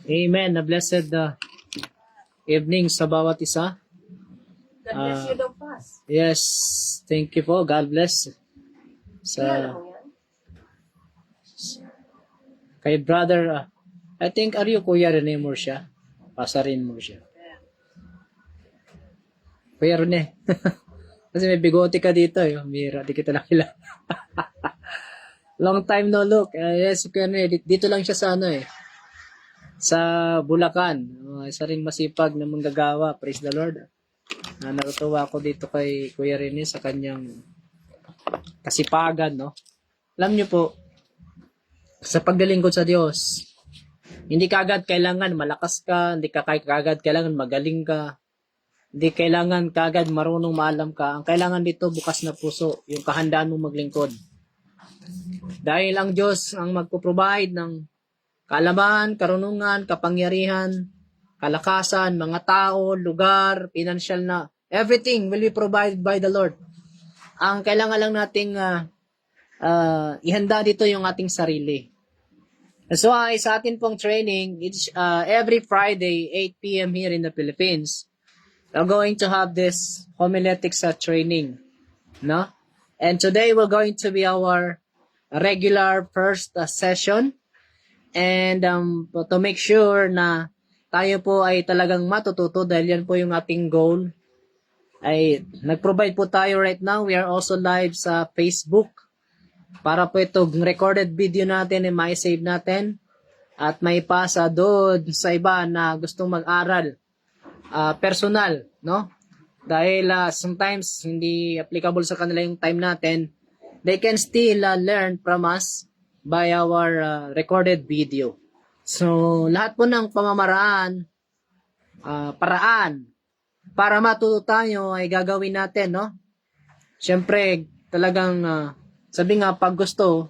Amen. Na blessed evening sa bawat isa. God bless you daw, Pas. Yes, thank you po. God bless. Kilala mo yan? Kay brother, I think, are you Kuya Rene Murcia? Pasarin Murcia. Kuya Rene. Kasi may bigote ka dito. Mira, di kita nakilala. Long time no look. Yes, Kuya Rene. Dito lang siya sa sa Bulacan. Isa rin masipag na manggagawa. Praise the Lord. Natutuwa ako dito kay Kuya Rene sa kanyang kasipagan, no? Alam niyo po, sa paggalingkod sa Diyos, hindi kagad kailangan malakas ka, hindi kagad kailangan magaling ka, hindi kailangan kagad marunong maalam ka. Ang kailangan dito, bukas na puso, yung kahandaan mo maglingkod. Dahil ang Diyos ang magpo-provide ng kaalaman, karunungan, kapangyarihan, kalakasan, mga tao, lugar, financial na, everything will be provided by the Lord. Ang kailangan lang nating ihanda dito yung ating sarili. That's why sa atin pong training, it's every Friday, 8 p.m. here in the Philippines, we're going to have this homiletics training. No? And today we're going to be our regular first session. And to make sure na tayo po ay talagang matututo dahil yan po yung ating goal. Ay nag-provide po tayo right now. We are also live sa Facebook para po itong recorded video natin ay mai-save natin at may pasa doon sa iba na gustong mag-aral personal, no? Dahil sometimes hindi applicable sa kanila yung time natin, they can still learn from us by our recorded video. So, lahat po ng pamamaraan, paraan, para matuto tayo ay gagawin natin, no? Siyempre, talagang, sabi nga, pag gusto,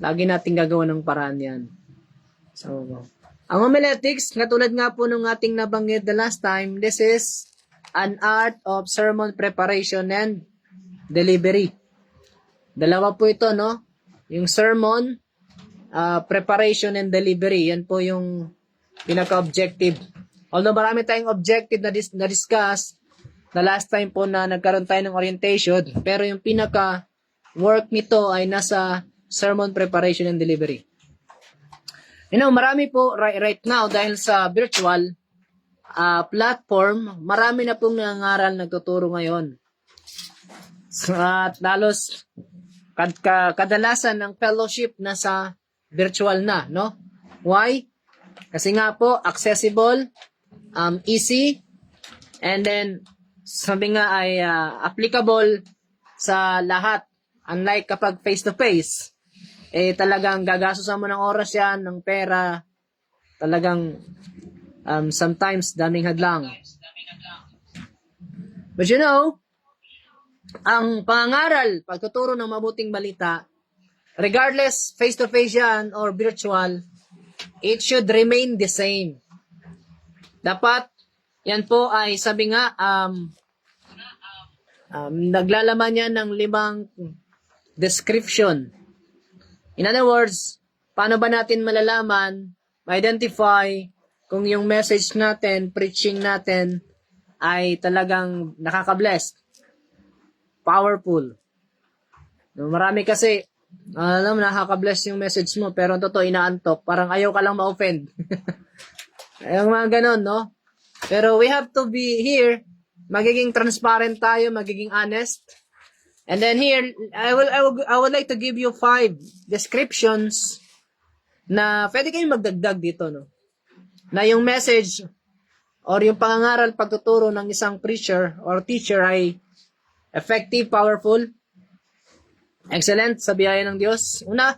lagi natin gagawa ng paraan yan. So, ang homiletics, katulad nga po nung ating nabanggit the last time, this is an art of sermon preparation and delivery. Dalawa po ito, no? Yung sermon, preparation and delivery, yan po yung pinaka-objective. Although marami tayong objective na discuss the last time po na nagkaroon tayo ng orientation, pero yung pinaka-work nito ay nasa sermon preparation and delivery. You know, marami po right now dahil sa virtual platform, marami na pong nangangaral nagtuturo ngayon. At lalos kadalasan ng fellowship nasa virtual na, no? Why? Kasi nga po, accessible, easy, and then, sabi nga ay applicable sa lahat. Unlike kapag face-to-face, talagang gagastusan mo ng oras yan, ng pera, talagang sometimes daming hadlang. But you know, ang pangangaral, pagtuturo ng mabuting balita, regardless face-to-face yan or virtual, it should remain the same. Dapat, yan po ay sabi nga, naglalaman yan ng 5 description. In other words, paano ba natin malalaman, ma-identify kung yung message natin, preaching natin, ay talagang nakaka-bless, powerful. Marami kasi, alam mo, nakaka-bless yung message mo, pero totoo, inaantok. Parang ayaw ka lang ma-offend. Yung mga ganon, no? Pero we have to be here, magiging transparent tayo, magiging honest. And then here, I would like to give you 5 descriptions na pwede kayong magdagdag dito, no? Na yung message or yung pangangaral, pagtuturo ng isang preacher or teacher ay effective, powerful, excellent sa biyaya ng Diyos. Una,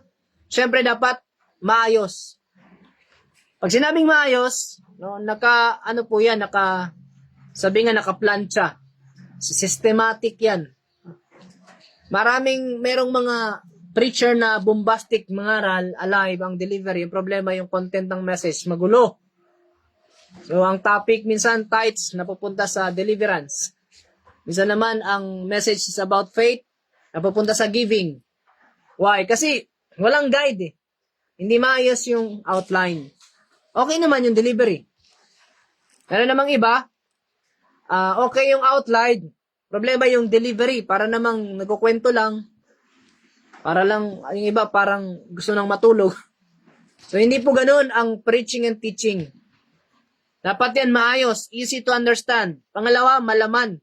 syempre dapat maayos. Pag sinabing maayos, no, sabi nga naka-plancha. Systematic yan. Merong mga preacher na bombastic mangaral, alive ang delivery. Yung problema, yung content ng message, magulo. So, ang topic minsan, tithes, napupunta sa deliverance. Minsan naman, ang message is about faith, napupunta sa giving. Why? Kasi, walang guide eh. Hindi maayos yung outline. okay naman yung delivery. Pero namang iba, okay yung outline, problema yung delivery, para namang nagkukwento lang, para lang, yung iba parang gusto nang matulog. So, hindi po ganun ang preaching and teaching. Dapat yan maayos, easy to understand. Pangalawa, malaman.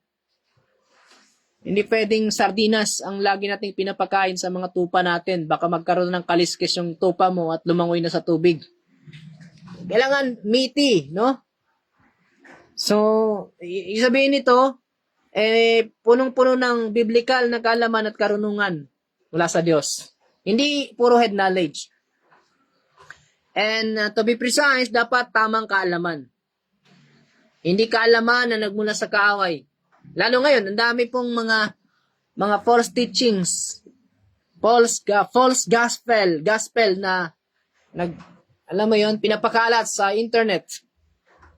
Hindi pwedeng sardinas ang lagi nating pinapakain sa mga tupa natin. Baka magkaroon ng kaliskis yung tupa mo at lumangoy na sa tubig. Kailangan meaty, no? So, isabihin nito, punong-puno ng biblical na kaalaman at karunungan mula sa Diyos. Hindi puro head knowledge. And to be precise, dapat tamang kaalaman. Hindi kaalaman na nagmula sa kaaway. Lalo ngayon, ang dami pong mga false teachings, false gospel na alam mo yon, pinapakalat sa internet.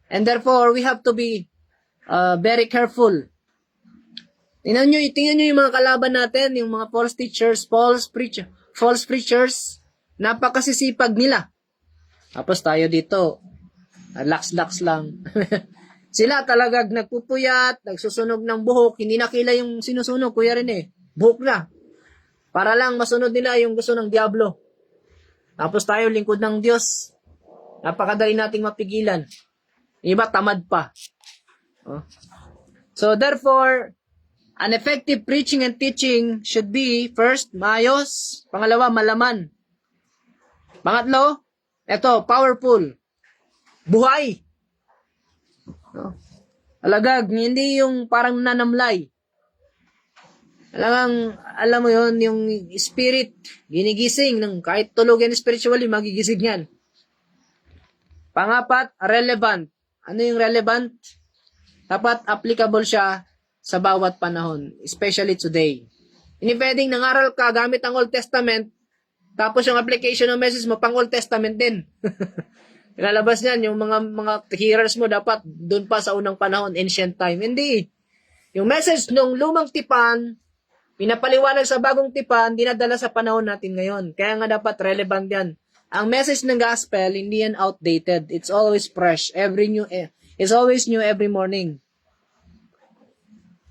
And therefore, we have to be very careful. Tingnan nyo yung mga kalaban natin, yung mga false teachers, false preachers, napakasisipag nila. Tapos tayo dito, lax-lax lang. Sila talagang nagpupuyat, nagsusunog ng buhok, hindi nakila yung sinusunog, Kuya Rene, buhok na. Para lang masunod nila yung gusto ng Diablo. Tapos tayo, lingkod ng Diyos. Napakadali nating mapigilan. Iba, tamad pa. So, therefore, an effective preaching and teaching should be, first, maayos. Pangalawa, malaman. Pangatlo, eto, powerful. Buhay. Alagag, hindi yung parang nanamlay. Alam mo yon, yung spirit, ginigising, ng kahit tulog yan spiritually, magigising yan. Pangapat, relevant. Ano yung relevant? Dapat applicable siya sa bawat panahon, especially today. Hindi pwedeng nangaral ka gamit ang Old Testament, tapos yung application ng message mo pang Old Testament din. Ilalabas niyan, yung mga hearers mo dapat doon pa sa unang panahon, ancient time. Hindi. Yung message nung lumang tipan, pinapaliwanag sa bagong tipan, dinadala sa panahon natin ngayon. Kaya nga dapat relevant yan. Ang message ng gospel, hindi yan outdated. It's always fresh. It's always new every morning.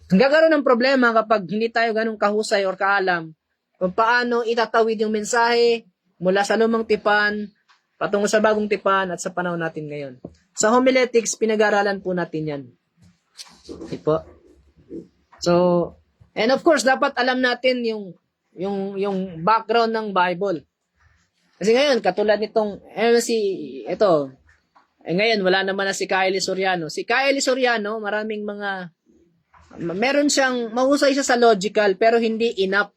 Nagkakaroon ng problema kapag hindi tayo ganun kahusay or kaalam kung paano itatawid yung mensahe mula sa lumang tipan patungo sa bagong tipan at sa panahon natin ngayon. Sa homiletics, pinag-aralan po natin yan. Okay po. So, and of course, dapat alam natin yung background ng Bible. Kasi ngayon, katulad nitong, ngayon, wala naman na si Kyle Soriano. Si Kyle Soriano, meron siyang, mahusay siya sa logical, pero hindi enough.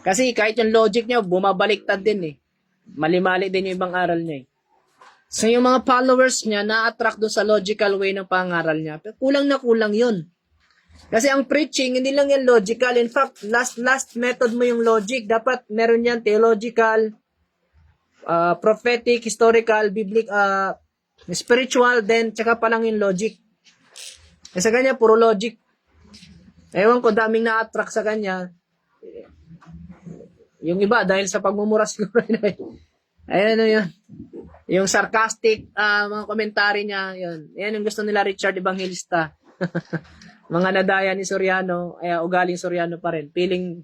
Kasi kahit yung logic niya, bumabaliktad din eh. Mali-mali din yung ibang aral niya eh. So yung mga followers niya, na-attract doon sa logical way ng pangaral niya. Pero kulang na kulang yun. Kasi ang preaching, hindi lang yan logical. In fact, last method mo yung logic. Dapat meron yan theological, prophetic, historical, biblical, spiritual, then tsaka pa lang yung logic. Kasi sa kanya, puro logic. Ewan ko, daming na-attract sa kanya. Yung iba, dahil sa pagmumura siguro. Ayan yun. Yung sarcastic mga komentary niya, yun. Yan yung gusto nila Richard Evangelista. Mga nadaya ni Soriano, ugaling Soriano pa rin. Feeling,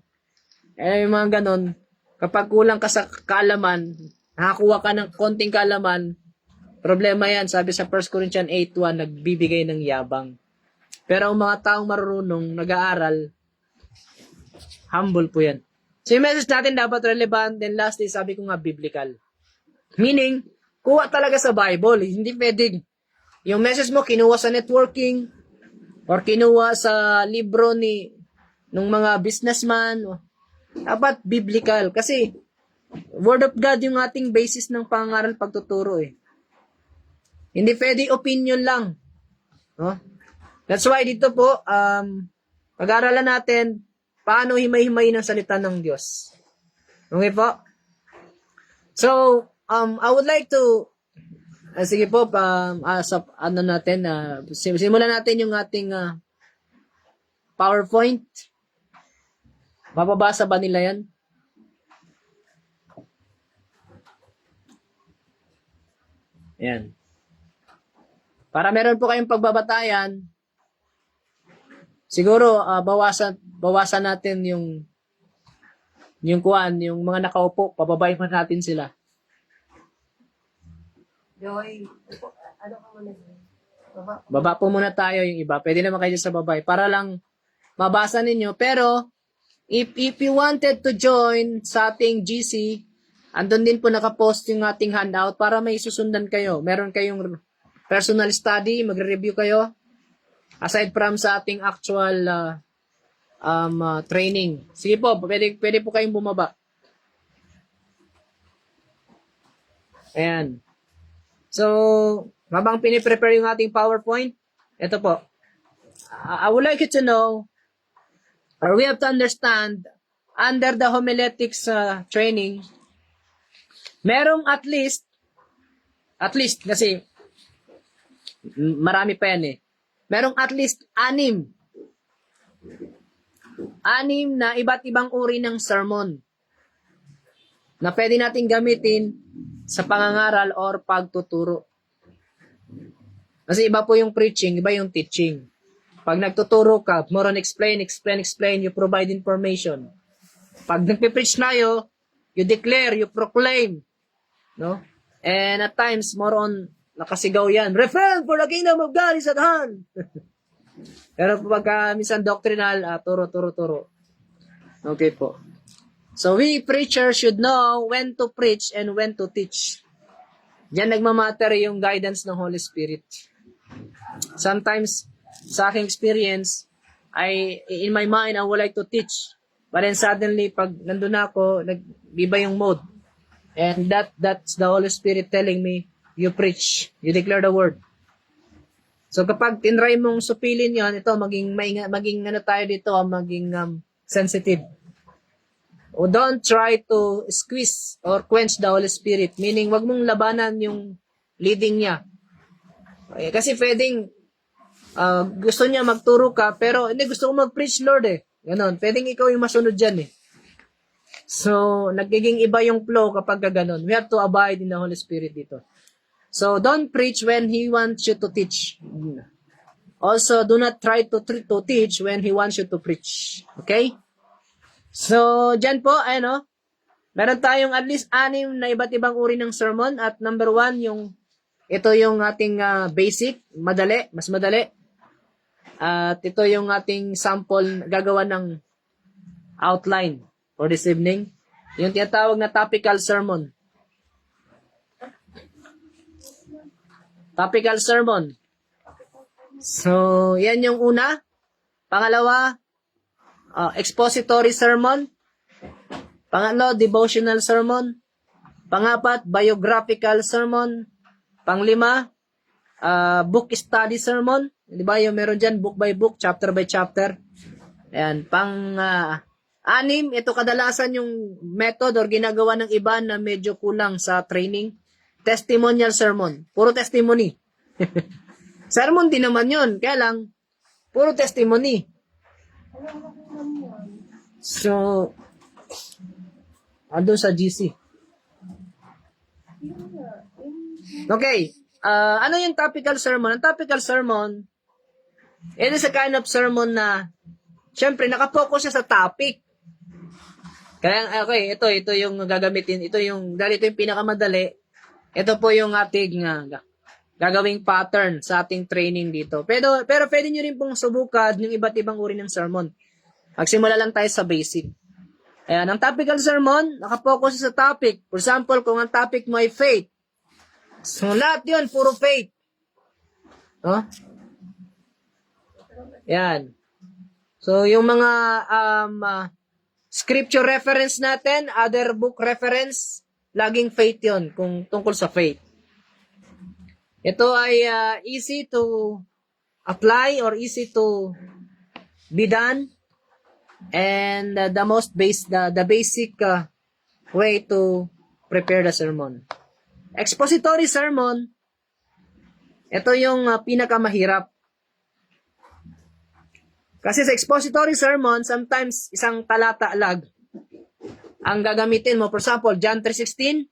yung mga ganon, kapag kulang ka sa kaalaman, nakakuha ka ng konting kaalaman, problema yan. Sabi sa 1 Corinthians 8:1, nagbibigay ng yabang. Pero ang mga taong marunong, nag-aaral, humble po yan. So yung message natin dapat relevant, then lastly, sabi ko nga, biblical. Meaning, kuha talaga sa Bible. Hindi pwedeng yung message mo kinuha sa networking or kinuha sa libro ng mga businessman. Dapat biblical. Kasi, Word of God yung ating basis ng pangaral pagtuturo eh. Hindi pwede opinion lang. No? That's why dito po, pag-aralan natin paano himay-himay ng salita ng Diyos. Okay po? So, I would like to, sige po, simulan natin yung ating PowerPoint. Mababasa ba nila yan? Ayan. Para meron po kayong pagbabatayan, siguro bawasan natin yung mga nakaupo, pababayin pa natin sila. Joy, ano ka muna? Baba. Baba po muna tayo yung iba. Pwede naman kayo sa babay para lang mabasa ninyo. Pero if you wanted to join sa ating GC, andun din po nakapost yung ating handout para may susundan kayo. Meron kayong personal study, magre-review kayo. Aside from sa ating actual training. Sige po, pwede po kayong bumaba. Ayan. So, habang piniprepare yung ating PowerPoint, ito po. I would like you to know, or we have to understand, under the homiletics training, merong at least, kasi marami pa yan eh. Merong at least 6 na iba't ibang uri ng sermon na pwede nating gamitin sa pangangaral or pagtuturo. Kasi iba po yung preaching, iba yung teaching. Pag nagtuturo ka, more on explain, you provide information. Pag nagpipreach tayo, you declare, you proclaim. No? And at times, more on nakasigaw yan. Repent for the kingdom of God is at hand. Pero pagka minsan doctrinal, turo. Okay po. So we preachers should know when to preach and when to teach. Diyan nagmamatter yung guidance ng Holy Spirit. Sometimes, sa aking experience, in my mind, I would like to teach. But then suddenly, pag nandun ako, nag-iba yung mode. And that's the Holy Spirit telling me, you preach, you declare the word. So kapag tinry mong supilin yon, ito maging ano tayo dito, maging sensitive. O don't try to squeeze or quench the Holy Spirit, meaning wag mong labanan yung leading niya. Okay, kasi pwedeng gusto niya magturo ka, pero hindi, gusto ko mag-preach, Lord eh. Ganon, pwedeng ikaw yung masunod dyan eh. So, nagiging iba yung flow kapag ganon. We have to abide in the Holy Spirit dito. So, don't preach when He wants you to teach. Also, do not try to teach when He wants you to preach. Okay? So, dyan po, meron tayong at least 6 na iba't ibang uri ng sermon. At number 1, ito yung ating basic, mas madali. At ito yung ating sample, gagawa ng outline for this evening. Yung tinatawag na topical sermon. Topical sermon. So, yan yung una. Pangalawa, expository sermon. Pangatlo, devotional sermon. Pangapat, biographical sermon. Panglima, book study sermon. Di ba yung meron dyan, book by book, chapter by chapter. Ayan. Pang-6, ito kadalasan yung method or ginagawa ng iba na medyo kulang sa training. Testimonial sermon. Puro testimony. Sermon din naman yun. Kaya lang, puro testimony. So, andun sa GC. Okay. Ano yung topical sermon? Ang topical sermon, it is a kind of sermon na, syempre, nakapokus siya sa topic. Kaya, okay, ito yung gagamitin. Dahil ito yung pinakamadali. Ito po yung ating gagawing pattern sa ating training dito. Pero pwede nyo rin pong subukan yung iba't ibang uri ng sermon. Magsimula lang tayo sa basic. Ayan, ang topical sermon, nakapokus sa topic. For example, kung ang topic mo ay faith. So, lahat yun, puro faith. No? Yan. So, yung mga scripture reference natin, other book reference, laging faith yun, kung tungkol sa faith. Ito ay easy to apply or easy to be done. And the basic way to prepare the sermon. Expository sermon, ito yung pinakamahirap. Kasi sa expository sermon, sometimes isang talata lag ang gagamitin mo. For example, John 3:16,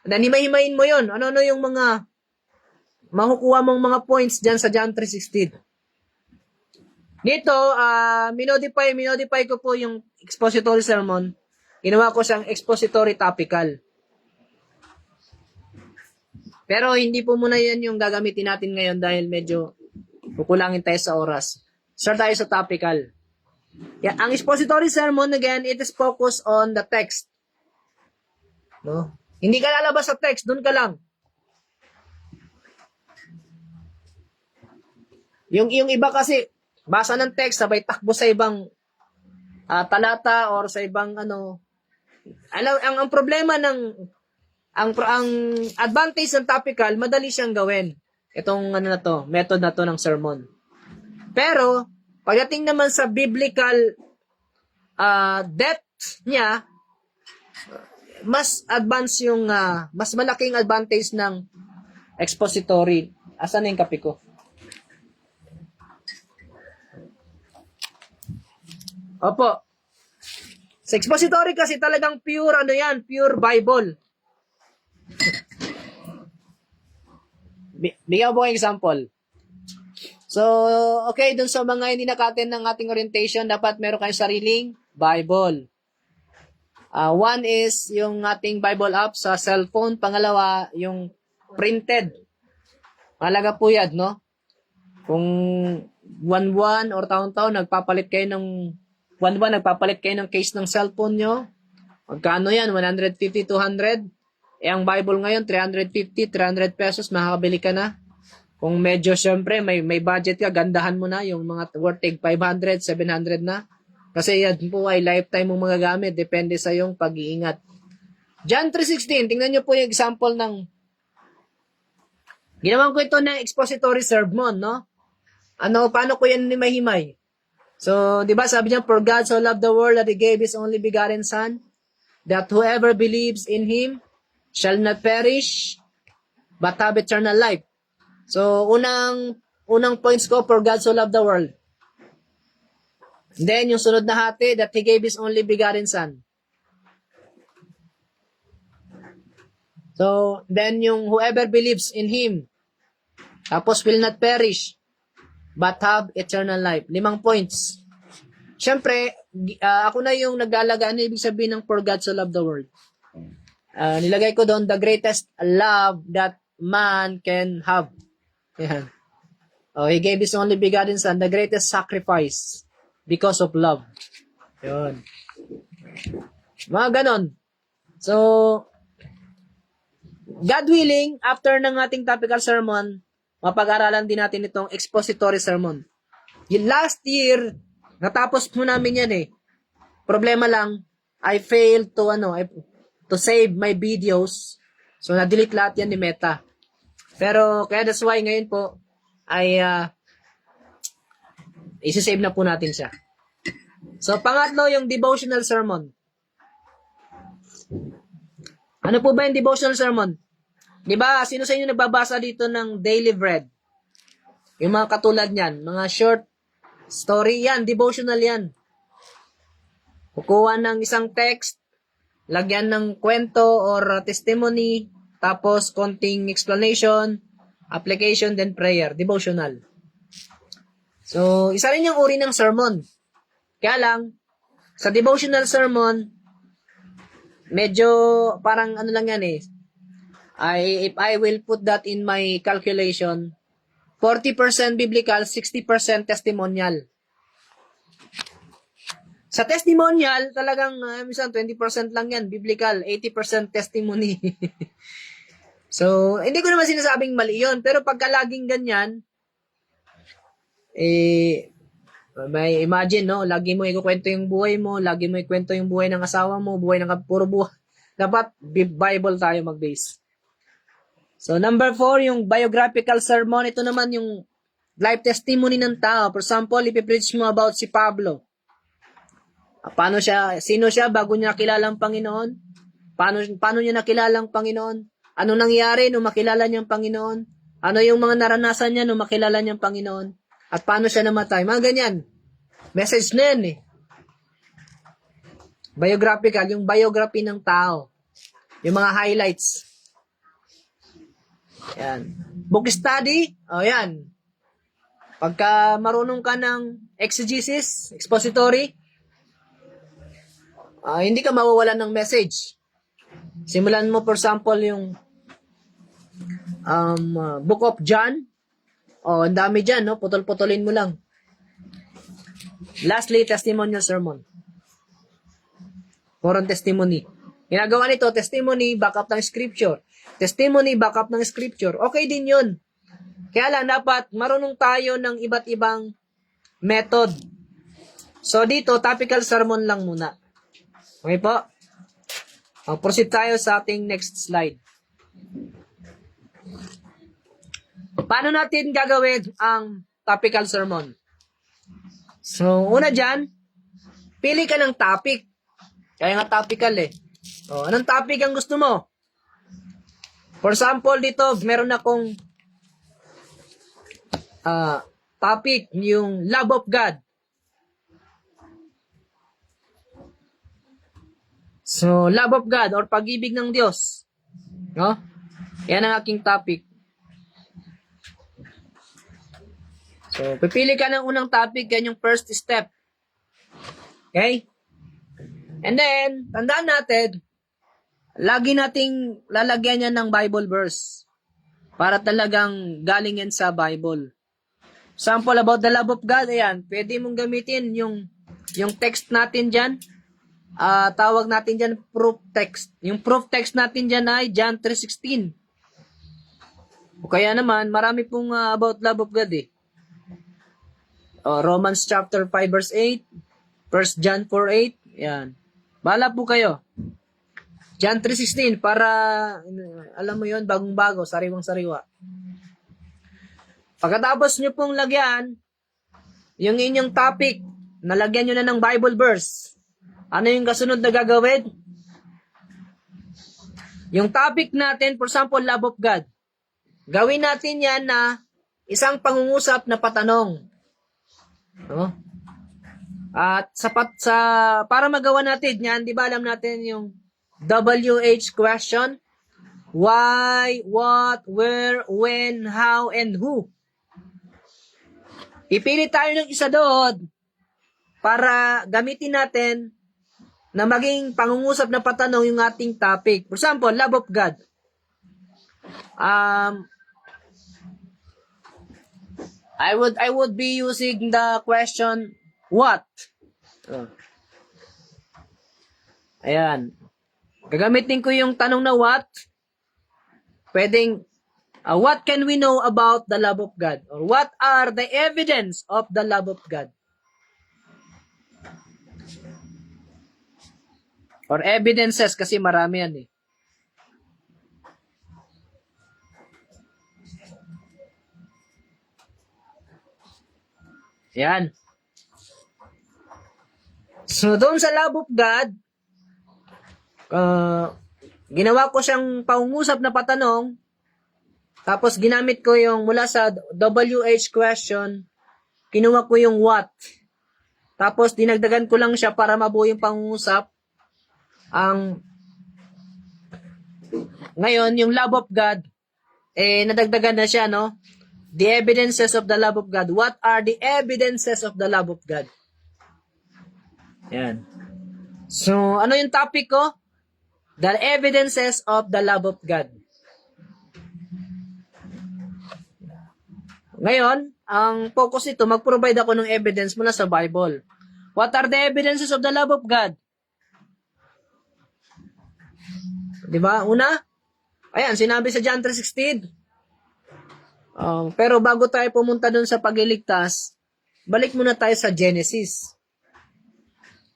then himay-himayin mo yun. Ano yung mga makukuha mong mga points dyan sa John 3:16. Dito, minodify ko po yung expository sermon. Ginawa ko siyang expository topical. Pero hindi po muna yan yung gagamitin natin ngayon dahil medyo kukulangin tayo sa oras. Start tayo sa topical. Yeah, ang expository sermon, again, it is focused on the text. No? Hindi ka lalabas sa text, dun ka lang. Yung iba kasi, basa ng text, sabay takbo sa ibang talata or sa ibang ang problema ng ang advantage ng topical, madali siyang gawin. Itong method na to ng sermon. Pero pagdating naman sa biblical depth niya, mas advance yung mas malaking advantage ng expository. Asan na yung kape ko? Opo. Sa expository kasi talagang pure pure Bible. Bigyan ko po ng example. So, okay, dun sa mga hindi nakaten ng ating orientation, dapat meron kayong sariling Bible. One is yung ating Bible app sa cellphone. Pangalawa, yung printed. Malaga po yan, no? Kung buwan-buwan or taon-taon, nagpapalit kayo ng case ng cellphone nyo. Magkano yan? 150, 200? Ang Bible ngayon, 350, 300 pesos, makakabili ka na. Kung medyo, syempre, may budget ka, gandahan mo na yung mga worth 500, 700 na. Kasi yan po ay lifetime mong magagamit. Depende sa yung pag-iingat. John 3:16, tingnan nyo po yung example ng ginawan ko ito na expository sermon, no? Paano ko yan himay-himay? So, di ba sabi niya, for God so loved the world that He gave His only begotten Son, that whoever believes in Him shall not perish, but have eternal life. So, unang points ko, for God so loved the world. Then, yung sunod na hati, that He gave His only begotten Son. So, then yung whoever believes in Him, tapos will not perish, but have eternal life. 5 points. Siyempre, ako na yung naglalaga, ano ibig sabihin ng for God so loved the world? Nilagay ko doon, the greatest love that man can have. Yan. He gave His only begotten Son, the greatest sacrifice because of love. Yun. Mga ganon. So, God willing, after ng ating topical sermon, mapag-aralan din natin itong expository sermon. Yung last year, natapos po namin yan eh. Problema lang, I failed to save my videos. So, na-delete lahat yan ni Meta. Pero, kaya that's why ngayon po, ay isi-save na po natin siya. So, pangatlo, yung devotional sermon. Ano po ba yung devotional sermon? Di ba, sino sa inyo nagbabasa dito ng Daily Bread? Yung mga katulad niyan, mga short story yan, devotional yan. Kukuha ng isang text, lagyan ng kwento or testimony, tapos konting explanation, application, then prayer, devotional. So, isa rin yung uri ng sermon. Kaya lang, sa devotional sermon, medyo parang lang yan eh. If I will put that in my calculation, 40% biblical, 60% testimonial. Sa testimonial, talagang minsan 20% lang yan, biblical, 80% testimony. So, hindi ko naman sinasabing mali yun, pero pagka laging ganyan, may imagine, no? Lagi mo ikukwento yung buhay mo, lagi mo ikwento yung buhay ng asawa mo, buhay ng puro buhay. Dapat Bible tayo mag-base. So, number 4, yung biographical sermon. Ito naman yung life testimony ng tao. For example, ipipreach mo about si Pablo. Sino siya bago niya nakilala ang Panginoon? Paano niya nakilala ang Panginoon? Ano nangyari nung makilala niya ang Panginoon? Ano yung mga naranasan niya nung makilala niya ang Panginoon? At paano siya namatay? Mga ganyan. Message na yan eh. Biographical, yung biography ng tao. Yung mga highlights. Yan. Book study. O yan. Pagka marunong ka ng exegesis, expository, hindi ka mawawalan ng message. Simulan mo, for example, yung Book of John. O, ang dami dyan, no? Putol-putulin mo lang. Lastly, testimonial sermon. Moron testimony. Ginagawa nito, testimony, backup ng scripture. Testimony, backup ng scripture. Okay din yun. Kaya lang, dapat marunong tayo ng iba't ibang method. So, dito, topical sermon lang muna. Okay po? Proceed tayo sa ating next slide. Paano natin gagawin ang topical sermon? So, una dyan, pili ka ng topic. Kaya nga topical eh. Anong topic ang gusto mo? For example, dito, meron akong topic, yung love of God. So, love of God or pag-ibig ng Diyos. No? Yan ang aking topic. So, pipili ka ng unang topic, yan yung first step. Okay? And then, tandaan natin, lagi nating lalagyan yan ng Bible verse. Para talagang galing yan sa Bible. Sample about the love of God, ayan, pwede mong gamitin yung text natin dyan. Tawag natin dyan proof text. Yung proof text natin dyan ay John 3:16. O kaya naman, marami pong about love of God eh. Romans chapter 5 verse 8, 1 John 4:8, yan. Bahala po kayo. John 3:16 para alam mo yon, bagong-bago, sariwang-sariwa. Pagkatapos nyo pong lagyan yung inyong topic, nalagyan nyo na ng Bible verse. Ano yung kasunod na gagawin? Yung topic natin, for example, love of God. Gawin natin yan na isang pangungusap na patanong. No? At para magawa natin yan, di ba alam natin yung WH question? Why, what, where, when, how, and who. Ipili tayo ng isa doon para gamitin natin na maging pangungusap na patanong yung ating topic. For example, love of God. I would be using the question, what? Ayan. Gagamitin ko yung tanong na what. Pwedeng, what can we know about the love of God? Or what are the evidence of the love of God? Or evidences, kasi marami yan eh. Yan. So, doon sa love of God, ginawa ko siyang pangungusap na patanong, tapos ginamit ko yung mula sa WH question, kinuha ko yung what. Tapos dinagdagan ko lang siya para mabuo yung pangungusap. Ngayon, yung love of God, nadagdagan na siya, no? The evidences of the love of God. What are the evidences of the love of God? Yan. So, ano yung topic ko? The evidences of the love of God. Ngayon, ang focus nito, mag-provide ako ng evidence mula sa Bible. What are the evidences of the love of God? Diba? Una, ayan, sinabi sa John 3:16. Pero bago tayo pumunta dun sa pagliligtas, balik muna tayo sa Genesis.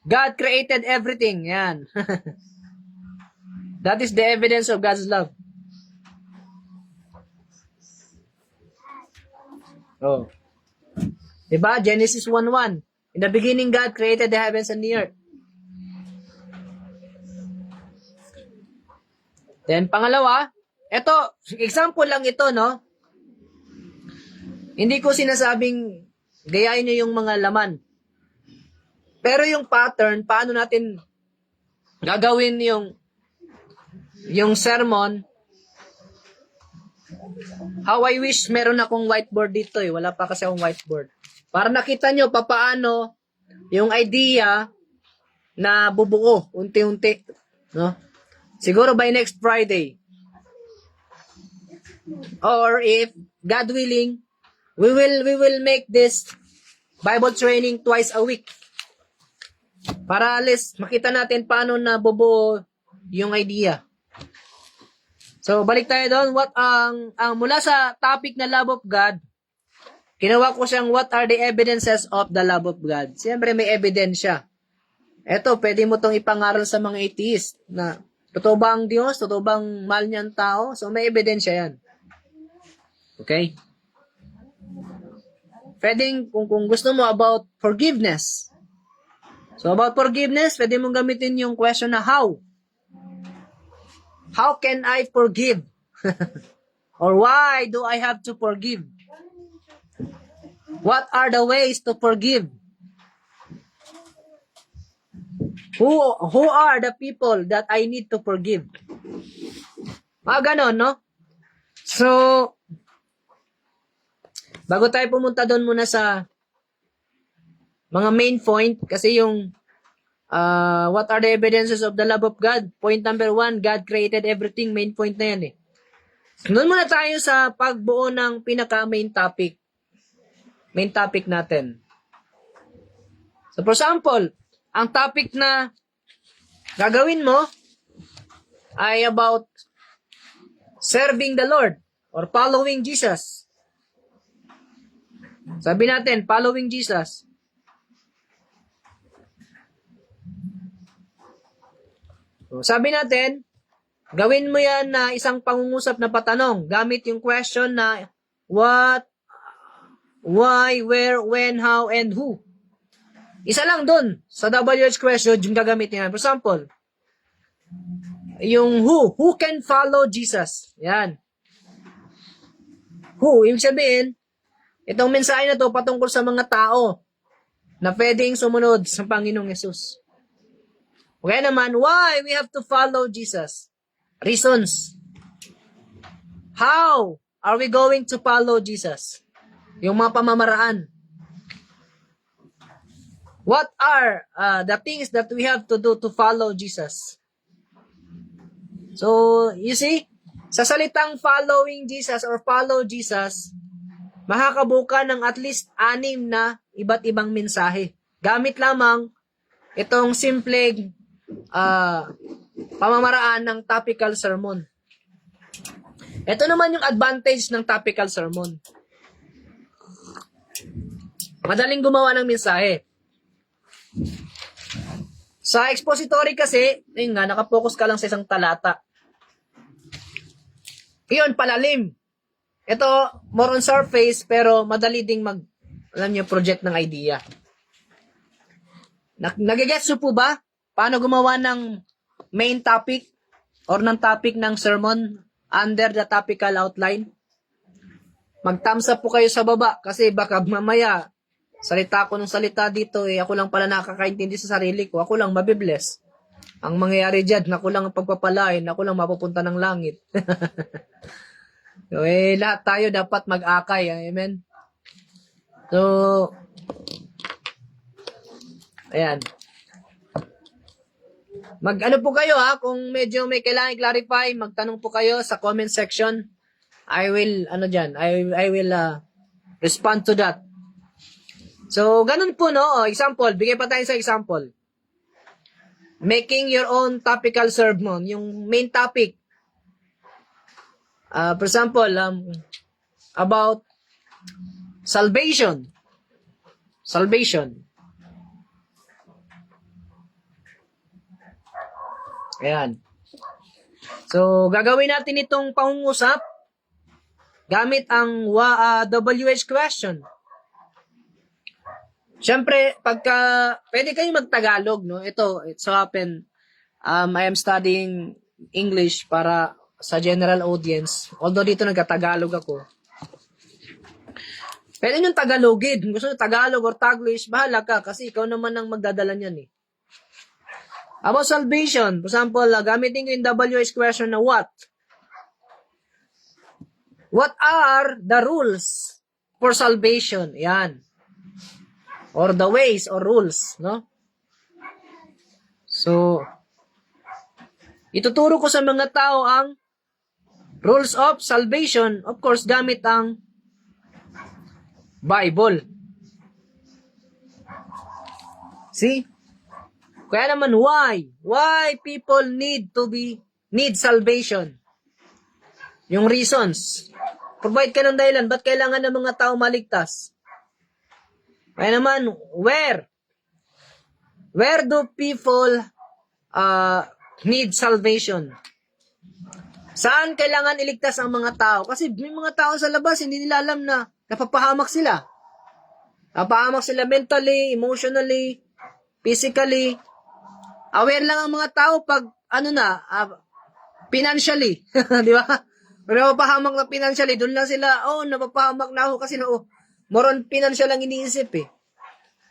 God created everything. Yan. That is the evidence of God's love. Diba? Genesis 1:1. In the beginning, God created the heavens and the earth. Then, pangalawa, ito, example lang ito, no? Hindi ko sinasabing gayahin nyo yung mga laman. Pero yung pattern, paano natin gagawin yung sermon, How I wish meron akong whiteboard dito eh. Wala pa kasi akong whiteboard. Para nakita nyo papaano yung idea na bubuo unti-unti, no? Siguro by next Friday. Or if God willing, we will make this Bible training twice a week. Para at least makita natin paano na bubuo yung idea. So balik tayo doon. What ang mula sa topic na love of God, ginawa ko siyang what are the evidences of the love of God. Siyempre may ebidensya. Eto, pwede mo tong ipangaral sa mga atheist na totoo ba ang Diyos? Totoo bang mahal niya ang tao? So may ebidensya yan. Okay? Pwedeng kung gusto mo about forgiveness. So about forgiveness, pwede mong gamitin yung question na how. How can I forgive? Or why do I have to forgive? What are the ways to forgive? Who are the people that I need to forgive? Mga ganon, no? So, bago tayo pumunta doon muna sa mga main point, kasi yung what are the evidences of the love of God? Point number 1, God created everything. Main point na yan eh. Doon muna tayo sa pagbuo ng pinaka-main topic. Main topic natin. So for example, ang topic na gagawin mo ay about serving the Lord or following Jesus. Sabi natin, following Jesus. So, sabi natin, gawin mo yan na isang pangungusap na patanong gamit yung question na what, why, where, when, how, and who. Isa lang dun sa WH question yung gagamitin yan. For example, yung who can follow Jesus. Yan. Who, ibig sabihin, itong mensahe na to patungkol sa mga tao na pwedeng sumunod sa Panginoong Yesus. Okay naman, why we have to follow Jesus? Reasons. How are we going to follow Jesus? Yung mga pamamaraan. What are the things that we have to do to follow Jesus? So, you see, sa salitang following Jesus or follow Jesus, makakabuka ng at least 6 na iba't ibang mensahe. Gamit lamang itong simpleng pamamaraan ng topical sermon. Ito naman yung advantage ng topical sermon. Madaling gumawa ng mensahe. Sa expository kasi, ayun nga, nakapokus ka lang sa isang talata. Iyon, palalim. Ito, more on surface, pero madali ding alam niyo, project ng idea. Nagigets po ba? Paano gumawa ng main topic or ng topic ng sermon under the topical outline? Mag-thumbs up po kayo sa baba kasi baka mamaya salita ko ng salita dito ako lang pala nakakaintindi sa sarili ko. Ako lang mabibless. Ang mangyayari dyan, ako lang ang pagpapalain, ako lang mapupunta ng langit. So, lahat tayo dapat mag-akay. Amen? So, ayan. Mag-ano po kayo kung medyo may kailangan i-clarify, magtanong po kayo sa comment section. I will, I will respond to that. So, ganun po, no? Example, bigay pa tayo sa example. Making your own topical sermon, yung main topic. For example, about salvation. Salvation. Ayan. So, gagawin natin itong pangungusap gamit ang WH question. Siyempre, pwede kayong magtagalog, no? Ito, it so happen, I am studying English para sa general audience. Although dito nagkatagalog ako. Pwede nyo Tagalogin. Kung gusto nyo Tagalog or Taglish, bahala ka kasi ikaw naman ang magdadala niyan eh. About salvation, for example, gamitin ko yung WH question na what? What are the rules for salvation? Yan. Or the ways or rules, no? So, ituturo ko sa mga tao ang rules of salvation, of course, gamit ang Bible. See? Kaya naman, why? Why people need salvation? Yung reasons. Provide ka ng dahilan, ba't kailangan ng mga tao maligtas? Kaya naman, where? Where do people need salvation? Saan kailangan iligtas ang mga tao? Kasi may mga tao sa labas, hindi nila alam na napapahamak sila. Napapahamak sila mentally, emotionally, physically. Aware lang ang mga tao pag, financially. Di ba? Kung napapahamak na financially, doon lang sila, napapahamak na ako kasi more on financial lang iniisip eh.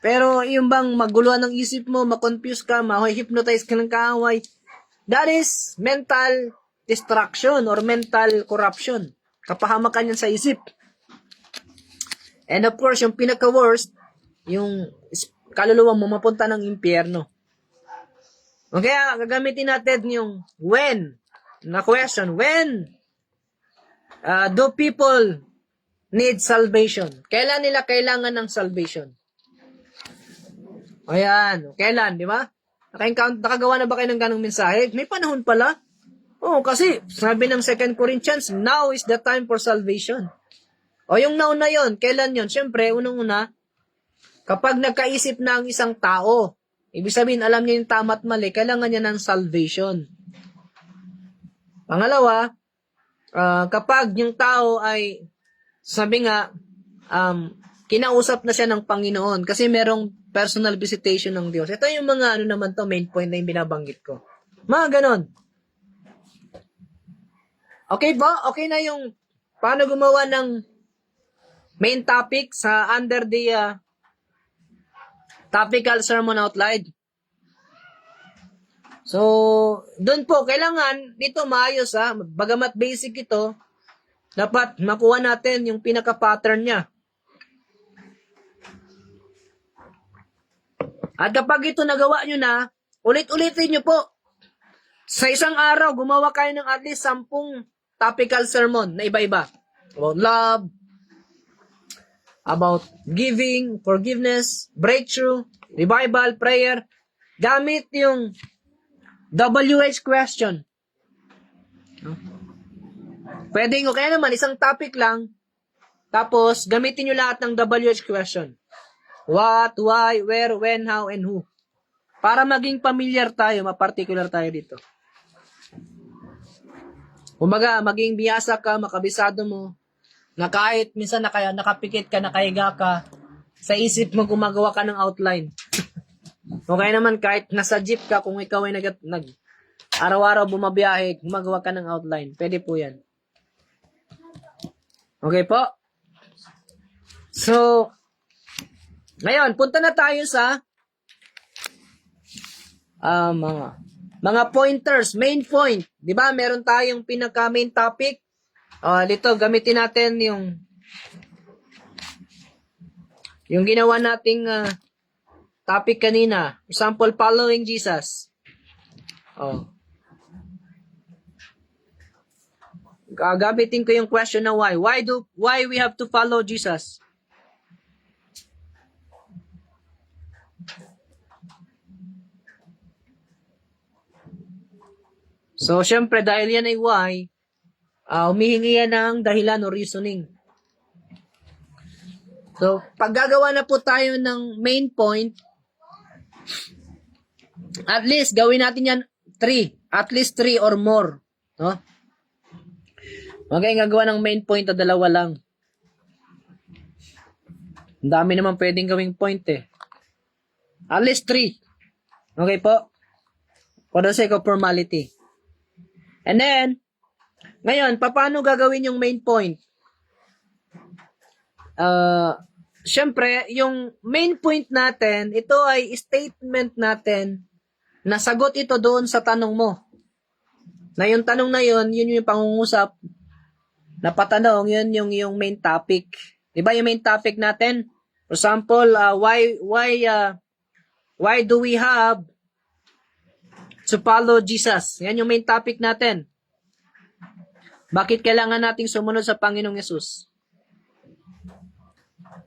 Pero yung bang maguluhan ng isip mo, makonfuse ka, ma-hypnotize ka ng kaaway, that is mental distraction or mental corruption. Kapahamakan yan sa isip. And of course, yung pinaka-worst, yung kaluluwa mo mapunta ng impyerno. Kaya gagamitin natin yung when, na question, when do people need salvation? Kailan nila kailangan ng salvation? Ayan, kailan, di ba? Nakagawa na ba kayo ng ganong mensahe? May panahon pala. Kasi sabi ng 2 Corinthians, now is the time for salvation. Yung now na yon, kailan yon? Siyempre, unang-una, kapag nagkaisip na ang isang tao, ibig sabihin, alam niya yung tama at mali, kailangan niya ng salvation. Pangalawa, kapag yung tao ay, sabi nga, kinausap na siya ng Panginoon kasi merong personal visitation ng Diyos. Ito yung mga naman to, main point na yung binabanggit ko. Mga ganon. Okay ba? Okay na yung paano gumawa ng main topic sa under the topical sermon outline. So, doon po, kailangan dito maayos bagamat basic ito, dapat makuha natin yung pinaka-pattern niya. At kapag ito nagawa nyo na, ulit-ulitin nyo po. Sa isang araw, gumawa kayo ng at least 10 topical sermon na iba-iba. About love, about giving, forgiveness, breakthrough, revival, prayer. Gamit yung WH question. Pwede nyo, kaya naman, isang topic lang, tapos gamitin nyo lahat ng WH question. What, why, where, when, how, and who. Para maging familiar tayo, ma-particular tayo dito. Kumbaga, maging biyasa ka, makabisado mo, na kahit minsan nakapikit ka, nakahiga ka, sa isip mo gumagawa ka ng outline. Okay naman, kahit nasa jeep ka, kung ikaw ay araw-araw bumabiyahe, gumagawa ka ng outline. Pwede po yan. Okay po? So, ngayon, punta na tayo sa mga pointers, main point. 'Di ba? Meron tayong pinaka main topic. Dito gamitin natin yung ginawa nating topic kanina. Example, following Jesus. Gagamitin ko yung question na why. Why we have to follow Jesus? So, syempre, dahil yan ay why, humihingi yan ng dahilan o reasoning. So, pag gagawa na po tayo ng main point, at least, gawin natin yan 3. At least 3 or more. No? Okay, gagawa ng main point na 2 lang. Ang dami naman pwedeng gawing point eh. At least 3. Okay po? For the sake of formality. And then, ngayon, paano gagawin yung main point? Siyempre, yung main point natin, ito ay statement natin na sagot ito doon sa tanong mo. Na yung tanong na yun yung pangungusap napatanong, yun yung main topic. Di ba yung main topic natin? For example, why do we have to follow Jesus? Yan yung main topic natin. Bakit kailangan nating sumunod sa Panginoong Yesus?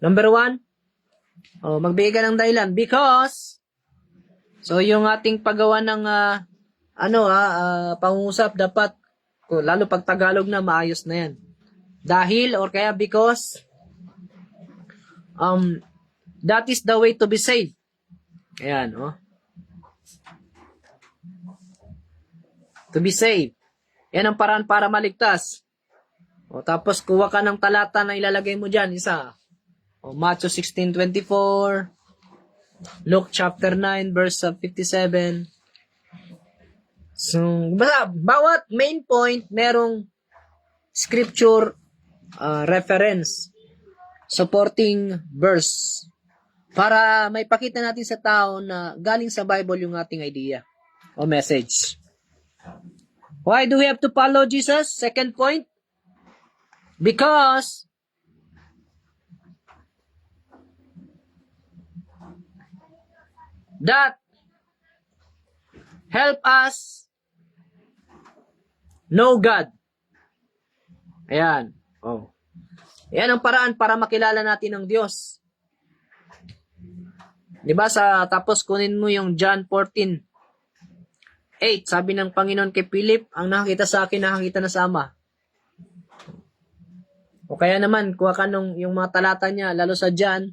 Number 1, magbigay ka ng dahilan. Because, so yung ating paggawa ng pangungusap dapat, lalo pag Tagalog na, maayos na yan. Dahil or kaya because, that is the way to be saved. Ayan, to be saved. Yan ang paraan para maligtas. Tapos kuha ka ng talata na ilalagay mo dyan, isa. Matthew 16:24, Luke chapter 9 verse 57. So, bawat main point merong scripture reference, supporting verse, para may pakita natin sa tao na galing sa Bible yung ating idea o message. Why do we have to follow Jesus? Second point, because that help us know God. Ayan. Yan ang paraan para makilala natin ang Diyos. Diba tapos kunin mo yung John 14:8, sabi ng Panginoon kay Philip, ang nakakita sa akin, nakakita na sa Ama. O kaya naman, kuha ka yung mga talata niya, lalo sa John,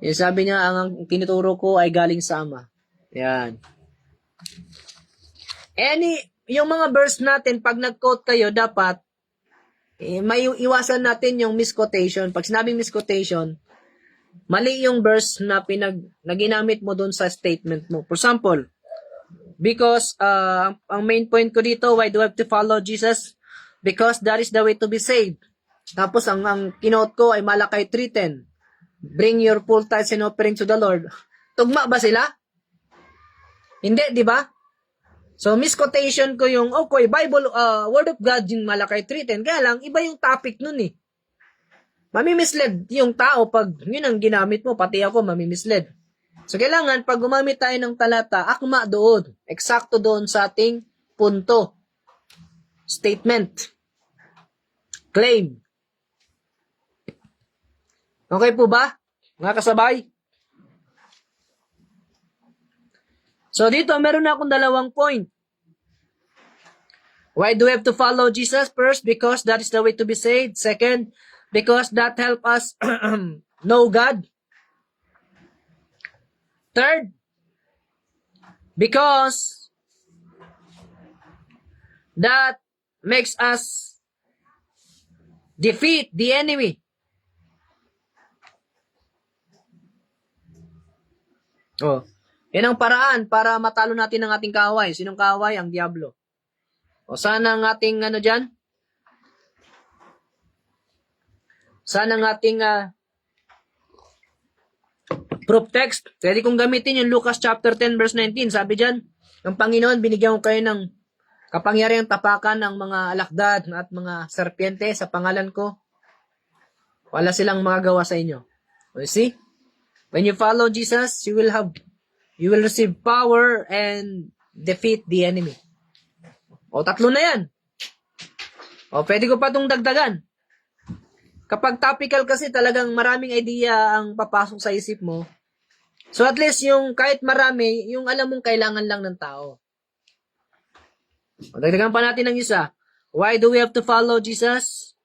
yung sabi niya, ang tinuturo ko ay galing sa Ama. Yan. Yung mga verse natin, pag nag-quote kayo, dapat, may iwasan natin yung misquotation. Pag sinabing misquotation, mali yung verse na ginamit mo dun sa statement mo. For example, because ang main point ko dito, why do I have to follow Jesus? Because that is the way to be saved. Tapos ang kinote ko ay Malakay 3:10. Bring your full tithes and offering to the Lord. Tugma ba sila? Hindi, di ba? So, misquotation ko yung, Bible, Word of God, yung Malakay 3:10. Kaya lang, iba yung topic nun eh. Mamimislead yung tao pag yun ang ginamit mo, pati ako mamimislead. So, kailangan, pag gumamit tayo ng talata, akma doon, eksakto doon sa ating punto, statement, claim. Okay po ba, mga kasabay? So, dito, meron na akong dalawang point. Why do we have to follow Jesus? First, because that is the way to be saved. Second, because that help us know God. Third, because that makes us defeat the enemy. Yan ang paraan para matalo natin ang ating kaaway. Sinong kaaway? Ang diablo. Saan ang ating dyan? Saan ang ating proof text? Pwede kong gamitin yung Lucas chapter 10 verse 19. Sabi dyan, ang Panginoon, binigyan ko kayo ng kapangyarihang tapakan ng mga alakdad at mga serpiente sa pangalan ko. Wala silang magagawa sa inyo. You see? When you follow Jesus, you will receive power and defeat the enemy. Tatlo na yan. Pwede ko pa itong dagdagan. Kapag topical kasi talagang maraming idea ang papasok sa isip mo. So at least yung kahit marami, yung alam mong kailangan lang ng tao. Dagdagan pa natin ng isa. Why do we have to follow Jesus?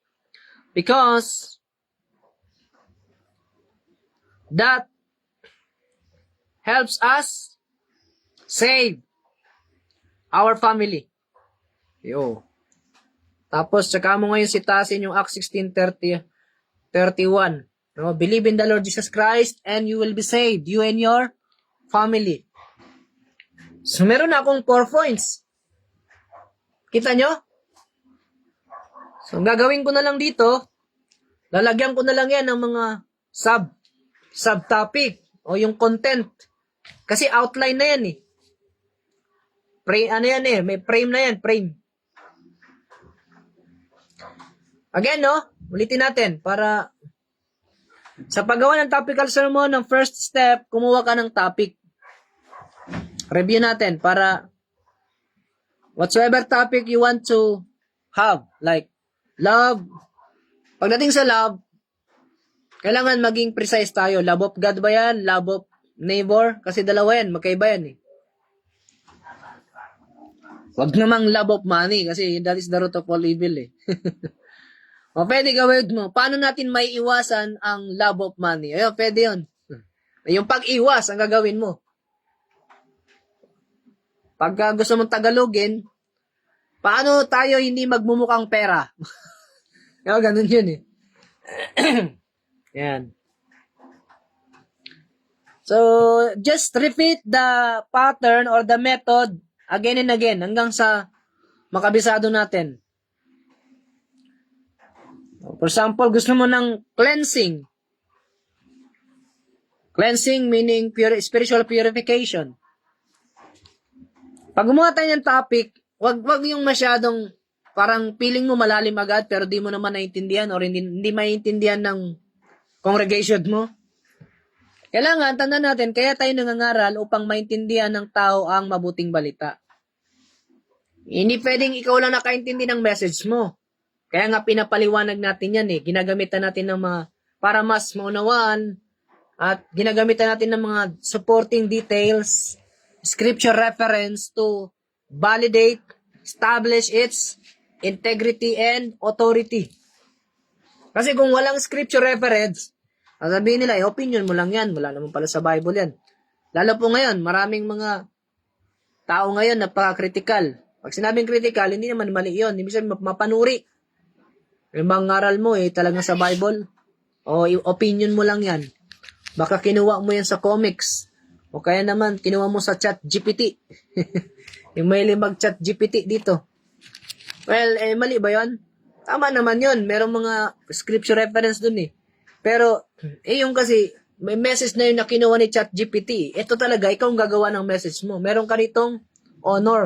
Because that helps us save our family. Tapos, tsaka mo ngayon sitasin yung Acts 16:31. Believe in the Lord Jesus Christ and you will be saved, you and your family. So, meron na akong 4 points. Kita nyo? So, gagawin ko na lang dito, lalagyan ko na lang yan ng mga subtopic o yung content. Kasi outline na yan eh. May frame na yan, frame. Again, no? Ulitin natin para sa paggawa ng topical sermon, ng first step, kumuha ka ng topic. Review natin para whatsoever topic you want to have, like love. Pagdating sa love, kailangan maging precise tayo. Love of God ba yan? Love of neighbor? Kasi dalawa yan, magkaiba yan eh. Wag namang love of money kasi that is the root of all evil eh. O pwede gawin mo. Paano natin may iwasan ang love of money? Ayun, pwede yun. Yung pag-iwas ang gagawin mo. Pagka gusto mong Tagalogin, paano tayo hindi magmumukhang pera? Ganun yun eh. Yan. So, just repeat the pattern or the method again and again hanggang sa makabisado natin. For example, gusto mo ng cleansing. Cleansing meaning spiritual purification. Pag gumawa tayo ng topic, wag yung masyadong parang feeling mo malalim agad pero di mo naman naiintindihan or hindi maiintindihan ng congregation mo. Kailangan, tandaan natin, kaya tayo nangangaral upang maintindihan ng tao ang mabuting balita. Hindi pwedeng ikaw lang nakaintindi ng message mo. Kaya nga pinapaliwanag natin yan eh. Ginagamitan natin ng mga, para mas maunawaan, at ginagamitan natin ng mga supporting details, scripture reference to validate, establish its integrity and authority. Kasi kung walang scripture reference, sabihin nila, opinion mo lang yan. Wala naman pala sa Bible yan. Lalo po ngayon, maraming mga tao ngayon napaka-critical. Pag sinabing critical, hindi naman mali yun. Hindi sabihin mapanuri. Yung mga ngaral mo talagang sa Bible. O opinion mo lang yan. Baka kinuha mo yan sa comics. O kaya naman, kinuha mo sa chat GPT. Yung may mag-chat GPT dito. Well, mali ba yun? Tama naman yun. Merong mga scripture reference dun eh. Pero, yung kasi, may message na yun na kinuha ni chat GPT. Ito talaga, ikaw ang gagawa ng message mo. Meron ka ritong honor.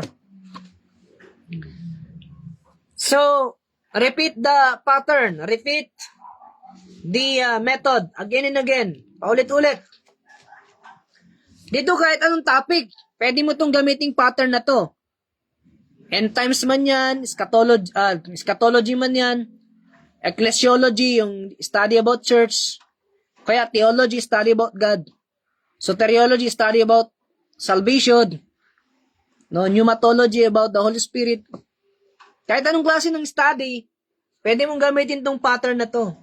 So, repeat the pattern. Repeat the method again and again. Paulit-ulit. Dito kahit anong topic, pwede mo tong gamiting pattern na to. End times man yan, eschatology man yan, ecclesiology, yung study about church, kaya theology, study about God, soteriology, study about salvation, pneumatology about the Holy Spirit. Kahit anong klase ng study, pwede mong gamitin tong pattern na to.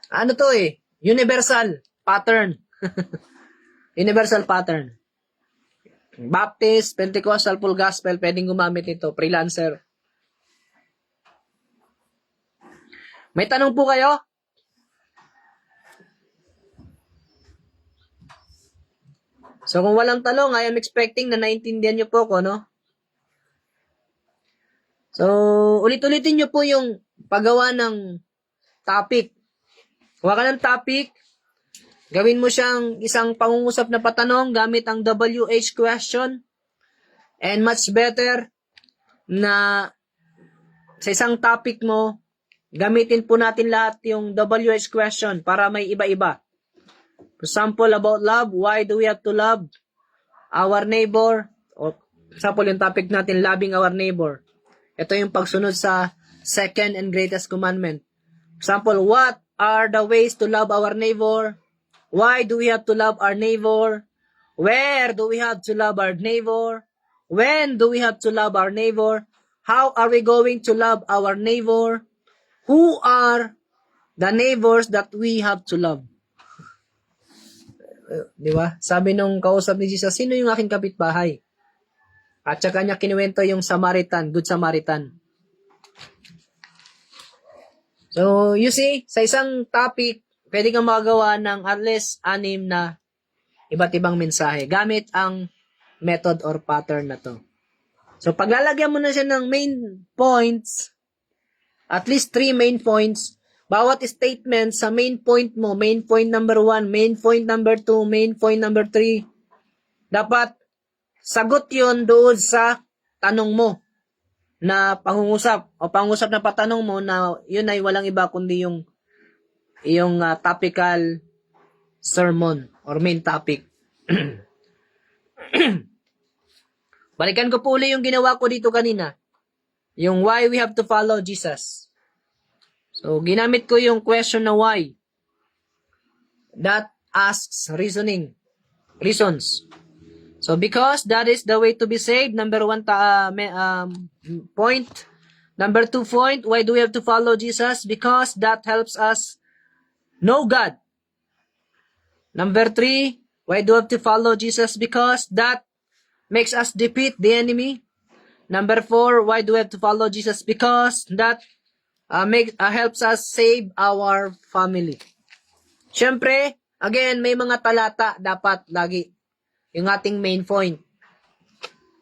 Ano to universal pattern. Universal pattern. Baptist, Pentecostal, Full Gospel, pwedeng gumamit ito. Freelancer. May tanong po kayo? So kung walang tanong, I am expecting na naintindihan nyo po ko, no? So, ulit-ulitin nyo po yung paggawa ng topic. Kuha ka ng topic, gawin mo siyang isang pangungusap na patanong gamit ang WH question. And much better na sa isang topic mo, gamitin po natin lahat yung WH question para may iba-iba. For example, about love, why do we have to love our neighbor? O, for example, yung topic natin, loving our neighbor. Ito yung pagsunod sa second and greatest commandment. For example, what are the ways to love our neighbor? Why do we have to love our neighbor? Where do we have to love our neighbor? When do we have to love our neighbor? How are we going to love our neighbor? Who are the neighbors that we have to love? Di ba? Sabi nung kausap ni Jesus, sino yung aking kapitbahay? At saka niya kinuwento yung Samaritan, Good Samaritan. So, you see, sa isang topic, pwede kang magawa ng at least 6 na iba't ibang mensahe gamit ang method or pattern na to. So, paglalagyan mo na siya ng main points, at least 3 main points, bawat statement sa main point mo, main point number 1, main point number 2, main point number 3, dapat sagot yun doon sa tanong mo. na pangungusap o pangusap na patanong mo na yun ay walang iba kundi yung topical sermon or main topic. Balikan ko po uli yung ginawa ko dito kanina. Yung why we have to follow Jesus. So, ginamit ko yung question na why. That asks reasons. So, because that is the way to be saved. Number 1 point. Number 2 point, why do we have to follow Jesus? Because that helps us know God. Number 3, why do we have to follow Jesus? Because that makes us defeat the enemy. Number 4, why do we have to follow Jesus? Because that helps us save our family. Siyempre, again, may mga talata dapat lagi yung ating main point.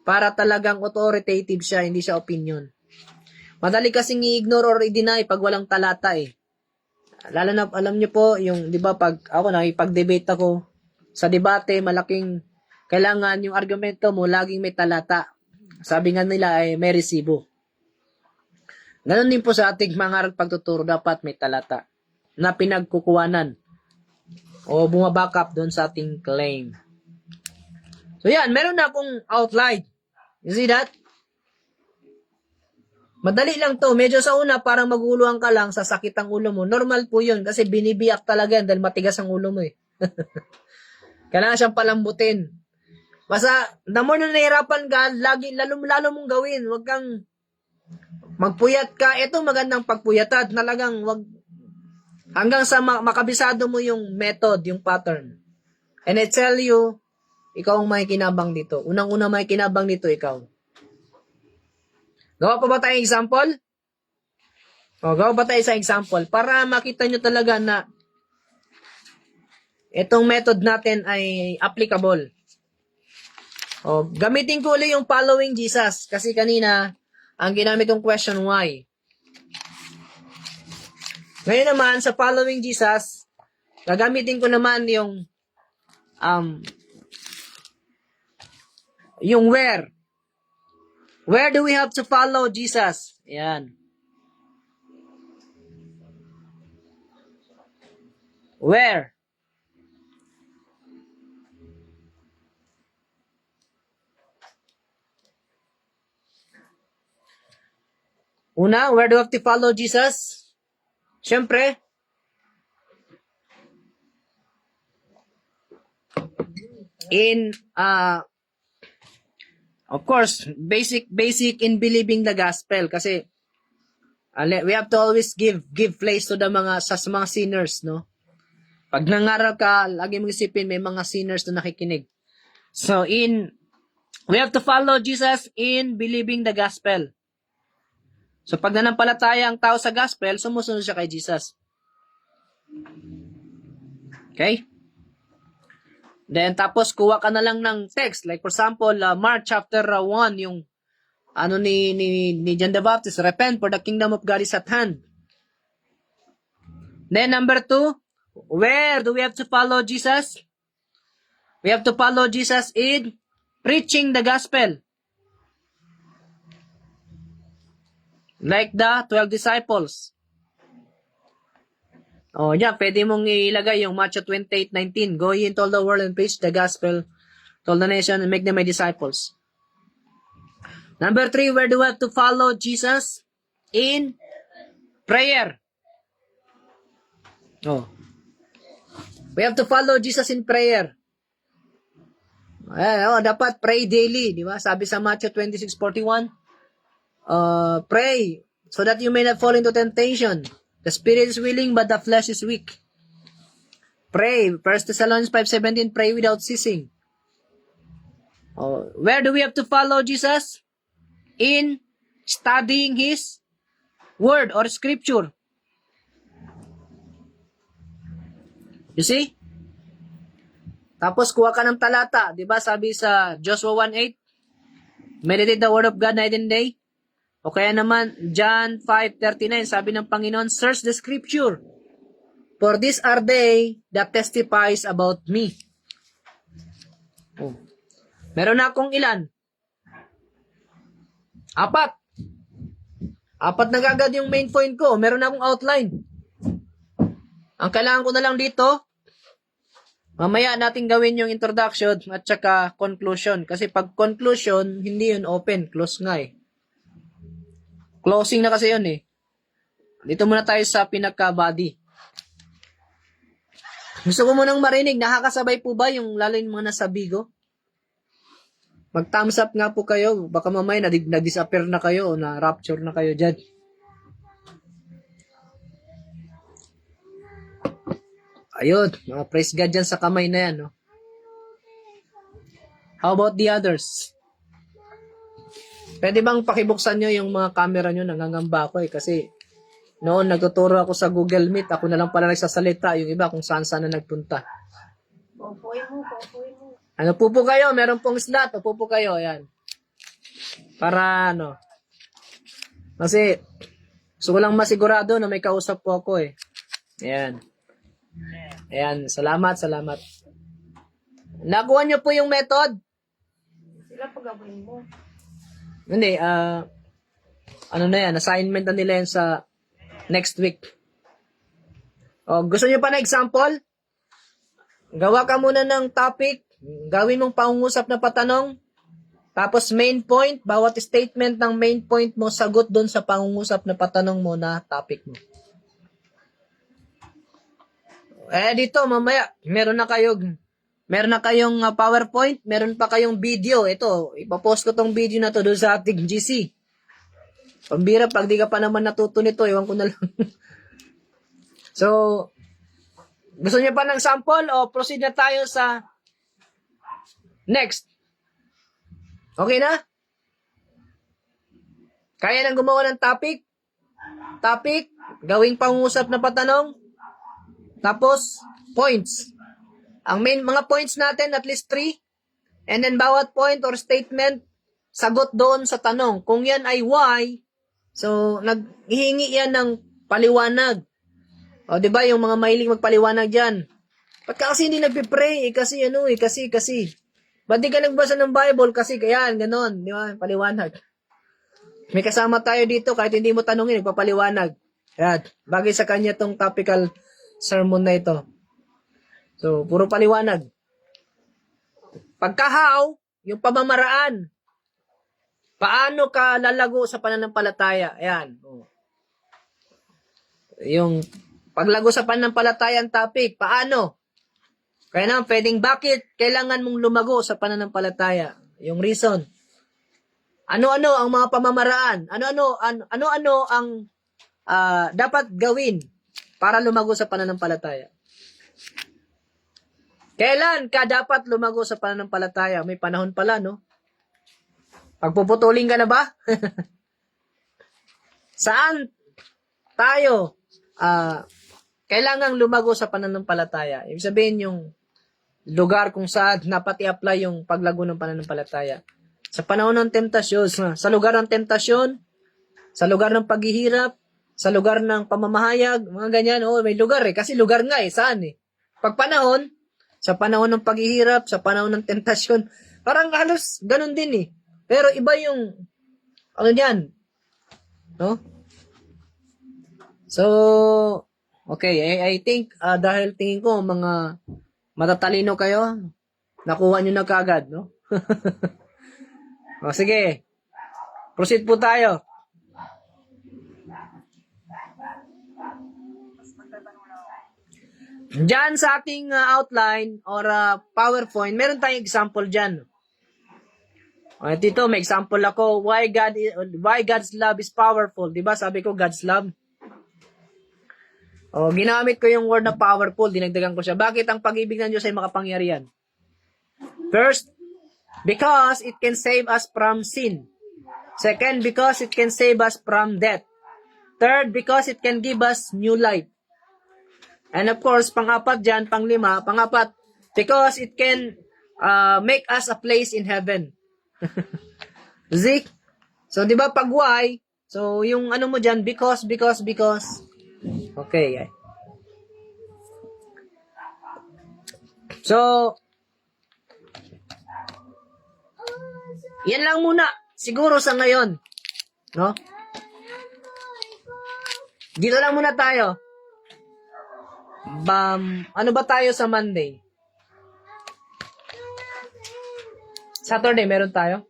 Para talagang authoritative siya, hindi siya opinion. Madali kasing i-ignore or i-deny pag walang talata eh. Lalo na, alam niyo po, yung, di ba, pag ako nakipag-debate ako, sa debate, malaking, kailangan yung argumento mo, laging may talata. Sabi nga nila ay may resibo. Ganon din po sa ating mga pagtuturo, dapat may talata na pinagkukuwanan o bumabackup doon sa ating claim. So yan, meron na akong outline. You see that? Madali lang to. Medyo sa una, parang maguluhan ka lang, sasakit ang ulo mo. Normal po yun kasi binibiyak talaga yan dahil matigas ang ulo mo eh. Kailangan siyang palambutin. Basta, the more na nahihirapan ka, lalo mong gawin. Huwag kang magpuyat ka. Ito magandang pagpuyatan. Talagang wag, hanggang sa makabisado mo yung method, yung pattern. And I tell you, ikaw ang may kinabang dito. Unang-una may kinabang dito, ikaw. Gawa pa ba tayong example? O, gawa ba tayo sa example? Para makita nyo talaga na itong method natin ay applicable. O, gamitin ko ulit yung following Jesus. Kasi kanina, ang ginamit kong question, why? Ngayon naman, sa following Jesus, gagamitin ko naman yung where. Where do we have to follow Jesus? Ayan. Where? Una, where do we have to follow Jesus? Siyempre, in of course, basic in believing the gospel kasi we have to always give place to the mga sinners, no? Pag nangaral ka, lagi mong isipin may mga sinners na nakikinig. So we have to follow Jesus in believing the gospel. So pag nanampalataya ang tao sa gospel, sumusunod siya kay Jesus. Okay? Then, tapos, kuha ka na lang ng text. Like, for example, Mark chapter 1, yung, ni John the Baptist, repent for the kingdom of God is at hand. Then, number 2, where do we have to follow Jesus? We have to follow Jesus in preaching the gospel. Like the 12 disciples. Oh, yeah, pwede mong ilagay yung Matthew 28:19. Go ye into all the world and preach the gospel to all the nation and make them my disciples. Number 3, where do we have to follow Jesus? In prayer. Oh. We have to follow Jesus in prayer. Dapat pray daily, di ba? Sabi sa Matthew 26:41, pray so that you may not fall into temptation. The spirit is willing, but the flesh is weak. Pray. 1 Thessalonians 5:17, pray without ceasing. Where do we have to follow Jesus? In studying His Word or Scripture. You see? Tapos kuha ka ng talata. Diba sabi sa Joshua 1:8, meditate the Word of God night and day. O kaya naman, John 5:39, sabi ng Panginoon, search the scripture, for these are they that testifies about me. Oh. Meron na akong ilan? 4. Apat na agad yung main point ko. Meron na akong outline. Ang kailangan ko na lang dito, mamaya natin gawin yung introduction at saka conclusion. Kasi pag conclusion, hindi yun open. Close nga eh. Closing na kasi yun eh. Dito muna tayo sa pinaka-body. Gusto ko munang marinig, nakakasabay po ba yung lalo yung mga nasa Bigo? Mag-thumbs up nga po kayo. Baka mamaya na-disappear na kayo o na-rapture na kayo dyan. Ayun, mga praise God dyan sa kamay na yan. No? How about the others? Pwede bang pakibuksan nyo yung mga camera nyo? Nangangamba ako eh. Kasi noon nagtuturo ako sa Google Meet. Ako na lang pala nagsasalita. Yung iba kung saan-saan na nagpunta. Paupuin mo, paupuin mo. Ano po kayo? Meron pong slot. Upo po kayo. Ayan. Para ano. Kasi gusto ko lang masigurado na may kausap po ako eh. Ayan. Ayan. Salamat. Nakuha nyo po yung method? Sila pag-gawin mo. Hindi. Ano na yan? Assignment na nila yan sa next week. O, gusto nyo pa na example? Gawa ka muna ng topic. Gawin mong pangungusap na patanong. Tapos main point. Bawat statement ng main point mo, sagot doon sa pangungusap na patanong mo na topic mo. Dito, mamaya, meron na kayong PowerPoint, meron pa kayong video. Ito, ipapost ko tong video na to doon sa ating GC. Pambira, pag di ka pa naman natuto nito, iwan ko na lang. So, gusto niyo pa ng sample o proceed na tayo sa next? Okay na? Kaya nang gumawa ng topic? Topic, gawing pangusap na patanong. Tapos, points. Ang main, mga points natin, at least 3. And then, bawat point or statement, sagot doon sa tanong. Kung yan ay why, so, naghihingi yan ng paliwanag. O, di ba, yung mga mahiling magpaliwanag dyan. Ba't ka kasi hindi nagpipray? Kasi. Ba't di ka nagbasa ng Bible? Kasi, yan, ganon. Di ba, paliwanag. May kasama tayo dito, kahit hindi mo tanongin, nagpapaliwanag. Yan, bagay sa kanya tong topical sermon na ito. So, puro paliwanag. Pagka-how, yung pamamaraan. Paano ka lalago sa pananampalataya? Ayan. Yung paglago sa pananampalataya ang topic. Paano? Kaya naman, pwedeng bakit kailangan mong lumago sa pananampalataya? Yung reason. Ano-ano ang mga pamamaraan? Ano-ano ang dapat gawin para lumago sa pananampalataya? Kailan ka dapat lumago sa pananampalataya? May panahon pala, no? Pagpuputulin ka na ba? Saan tayo kailangang lumago sa pananampalataya? Ibig sabihin yung lugar kung saan dapat i-apply yung paglago ng pananampalataya. Sa panahon ng tentasyon, sa lugar ng tentasyon, sa lugar ng paghihirap, sa lugar ng pamamahayag, mga ganyan. May lugar eh. Kasi lugar nga eh. Saan eh? Pag panahon, sa panahon ng paghihirap, sa panahon ng tentasyon, parang halos ganun din eh. Pero iba yung, yan? No? So, okay. I think, dahil tingin ko, mga matatalino kayo, nakuha nyo na kagad, no? Sige. Proceed po tayo. Diyan sa ating outline or PowerPoint, meron tayong example diyan. Dito may example ako, why God's love is powerful. 'Di ba? Sabi ko God's love. Ginamit ko yung word na powerful, dinagdagan ko siya. Bakit ang pag-ibig ng Diyos ay makapangyarihan? First, because it can save us from sin. Second, because it can save us from death. Third, because it can give us new life. And of course, pang-apat dyan, pang-apat, because it can make us a place in heaven. See? So, di ba, pag why, so, yung ano mo dyan, because. Okay. So, yan lang muna, siguro sa ngayon. No? Dito lang muna tayo. Ano ba tayo sa Monday? Saturday, meron tayo?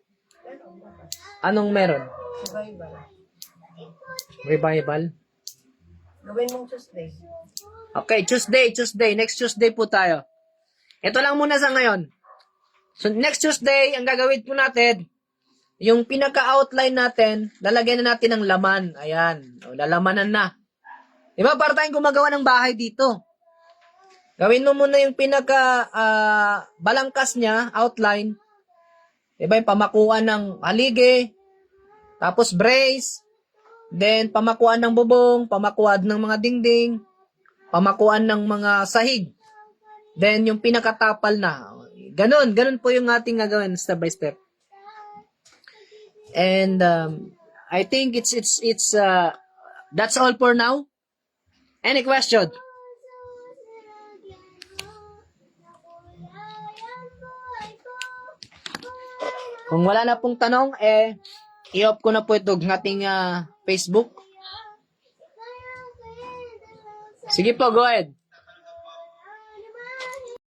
Anong meron? Survival. Revival? Gawin mong Tuesday. Okay, Tuesday. Next Tuesday po tayo. Ito lang muna sa ngayon. So, next Tuesday, ang gagawin po natin, yung pinaka-outline natin, lalagyan na natin ng laman. Ayan. O, lalamanan na. Diba? Para tayong gumagawa ng bahay dito. Gawin mo muna yung balangkas niya, outline. Diba? Yung pamakuan ng haligi, tapos brace, then pamakuan ng bubong, pamakuan ng mga dingding, pamakuan ng mga sahig. Then yung pinakatapal na. Ganun po yung ating gagawin step by step. And I think it's that's all for now. Any question? Kung wala na pong tanong, i-off ko na po ito ng ating Facebook. Sige po, go ahead.